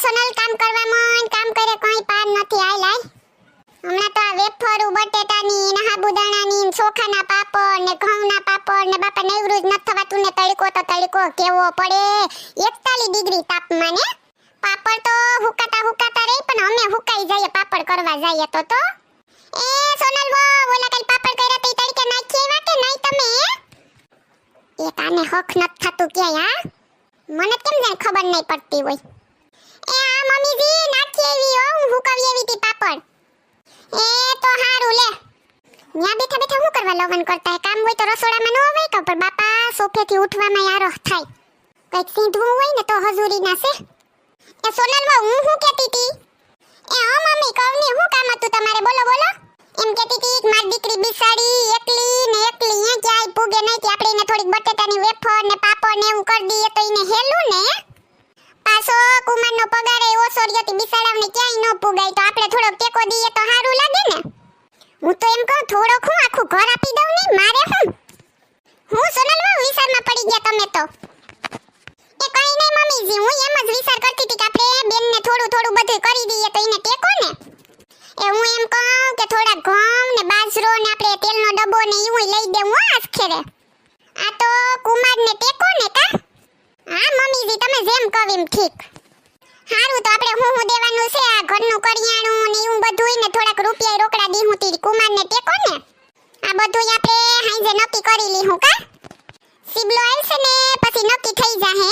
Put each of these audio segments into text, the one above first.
સોનલ કામ કરવામાં કામ કરે કોઈ પાર નથી. આય લાય હમણાં તો આ વેફર બટેટાની ને સાબુદાણાની ને ચોખાના પાપડ ને ઘઉંના પાપડ ને બાપા નેવરું જ ન થવાતું ને તડકો કેવો પડે 41 ડિગ્રી તાપમાન ને પાપડ તો હુકાતા રહે પણ અમે હુકાઈ જઈએ પાપડ કરવા જઈએ તો એ સોનલ વો ઓલા કઈ પાપડ કર્યા તે તડકે નાખી એવા કે નહીં તમે એ કાને હક ન થતું કે યા મને કેમ જાણે ખબર નહીં પડતી હોય. એ આ મમ્મીજી નાખી એવી હો હું હુકાવી એવી તી પાપડ. એ તો હારું લે ન્યા બેઠા હું કરવા લવન કરતા હે કામ હોય તો રસોડામાં ન હોય કે પણ બાપા સોફેથી ઉઠવામાં યારો થાય કઈક સીધવું હોય ને તો હજુરી ના છે. એ સોનલમાં હું કહેતી તી એ હા મમ્મી કહું હું કામ હતું તમારે બોલો એમ કહેતી તી કે મારી દીકરી બિસાડી એકલી હે ક્યાંય પૂગે નહીં કે આપણે એને થોડીક બટેટાની વેફર ને પાપડ ને એવું કરી દઈએ તો એને હેલું ને પાછો કુમારનો પગાર એ ઓછો રહ્યો તી બિસાડાને ક્યાંય ન પૂગાય તો આપણે થોડોક ટેકો દઈએ તો સારું લાગે ને. હું તો એમ કહું થોડોક હું આખું ઘર આપી દઉં ને મારે હું સોનલમાં વિચારમાં પડી ગયા તમે તો. એ કઈ નહીં મમ્મીજી હું એમ જ વિચાર કરતી હતી કે આપણે બેનને થોડું બધું કરી દઈએ તો એને ટેકો ને. એ હું એમ કહું કે થોડા ઘઉં ને બાજરો ને આપણે તેલનો ડબ્બો ને એવું લઈ દેવું આજ ખેરે આ તો કુમારને ટેકો ને કા. હા મમ્મીજી તમે જેમ કહો એમ ઠીક. હારું તો આપણે હું દેવાનું છે આ ઘરનું કરિયાણું ને એવું બધું ને થોડાક રૂપિયા રોકડા દીહું તી કુમારને ટેકો ને આ બધું આપણે હાંજે નક્કી કરી લીધું કા. સિબલો આવશે ને પછી નક્કી થઈ જાહે.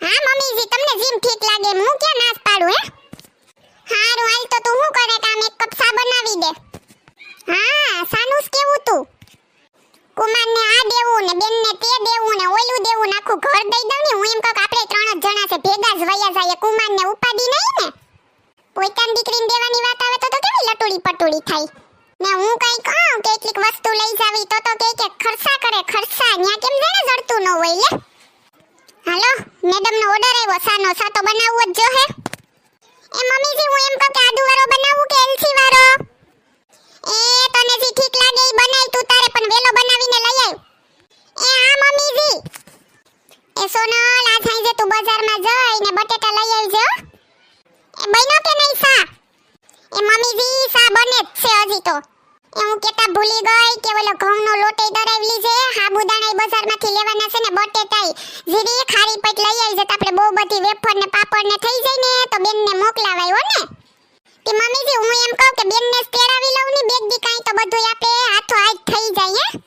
હા મમ્મીજી તમને જેમ ઠીક લાગે હું ક્યાં નાસ પાડું હે. હારું હાલ તો તું શું કરે કામ એક કપ ચા બનાવી દે. હા સાનુસ કેવું તું કુમારને આ દેવું ને બેનને તે દેવું ને ઓલું દેવું ને આખું ઘર દઈ દઉં ને હું એમ કહું આપણે 3 જ જણા છે ભેગા જ વયા જાય કુમારને ઉપાડી નહીં ને પોતાની દીકરીને દેવાની વાત આવે તો કેવી લટુડી પટુડી થાય ને હું કઈ કહું કે કેટલીક વસ્તુ લઈ જાવી તો કે ખર્ચા કરે ખર્ચા ન્યા કેમ જાણે જડતું ન હોય લે. હાલો મેડમનો ઓર્ડર આવ્યો સાનો સા તો બનાવવો જ જો હે. એ મમ્મીજી હું એમ કહું કે આદુ વાળો બનાવું કે એલસી વાળો એ તને જે ઠીક લાગે ઈ બનાય તું તારે પણ વેલો બનાવીને લઈ આવ. એ હા મમ્મીજી. એ સોનલ આજ સાંજે તું બજારમાં જઈને બટેટા લઈ આવજો. એ બન્યો કે નહીં સા. એ મમ્મીજી સા બને જ છે હજી તો એ હું કેતા ભૂલી ગઈ કે ઓલો ઘઉંનો લોટ દરાવલી છે સાબુદાણા બજારમાંથી લેવાના છે ને બટેટાઈ જીરી ખારી પટ લઈ આવી જતા આપણે બહુ બધી વેફર ને પાપડ ને થઈ જાય ને તો બેનને મોકલાવાય હો ને. કે મમ્મીજી હું એમ કહું કે બેનને તેડાવી લઉં ને બેગ દી કાઈ તો બધું આપણે હાથો હાથ થઈ જાય હે.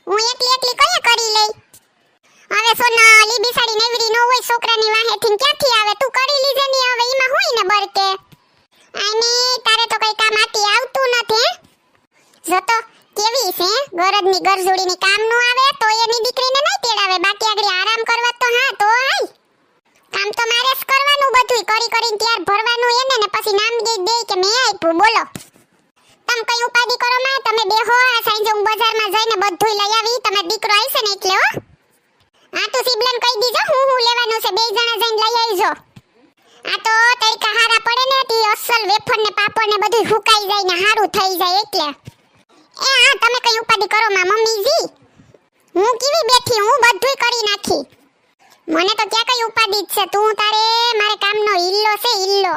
હું એકલી કઈ કરી લઈ. હવે સોનલ ઈ બિસાડી નેવરી નો હોય છોકરાની વાહેથી ક્યાંથી આવે તું કરી લીજે ની હવે ઈમાં હોય ને બરકે આની તારે તો કઈ કામ આતી આવતું નથી. જતો કેવી છે ગરજની ગરજોડીની કામ નો આવે તો એની દીકરીને નહીં તેડાવે બાકી આગળ આરામ કરવા તો હા તો આય કામ તો મારે જ કરવાનું બધું કરીને ત્યાર ભરવાનું એને ને પછી નામ દે કે મેં આપ્યું બોલો. તમે કઈ ઉપાડી કરો માં તમે બેહો આ સાંજે હું બજારમાં જઈને બધું લઈ આવી તમારો દીકરો આવશે ને એટલે હો. હા તો સિબલન કહી દીજો હું લેવાનું છે બે જણા જઈને લઈ આવજો. આ તો તડકા હારા પડે ને તી અસલ વેફર ને પાપડ ને બધું સુકાઈ જાય ને હારું થઈ જાય એટલે. એ હા તમે કઈ ઉપાડી કરો માં મમ્મીજી હું કેવી બેઠી હું બધું કરી નાખી મને તો ક્યાં કઈ ઉપાડી જ છે તું તારે મારે કામનો હિલ્લો છે હિલ્લો.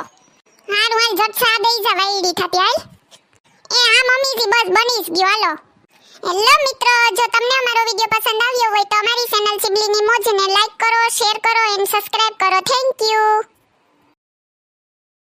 હારું હાલ જટસા દઈ જા વાઈડી થાતી હાલ. એ હા મમ્મીજી બસ બનીશ ગયો હાલો. હેલો મિત્રો જો તમને અમારો વિડિયો પસંદ આવ્યો હોય તો અમારી ચેનલ સિબલીની મોજને લાઈક કરો શેર કરો એન્ડ સબસ્ક્રાઇબ કરો. Thank you.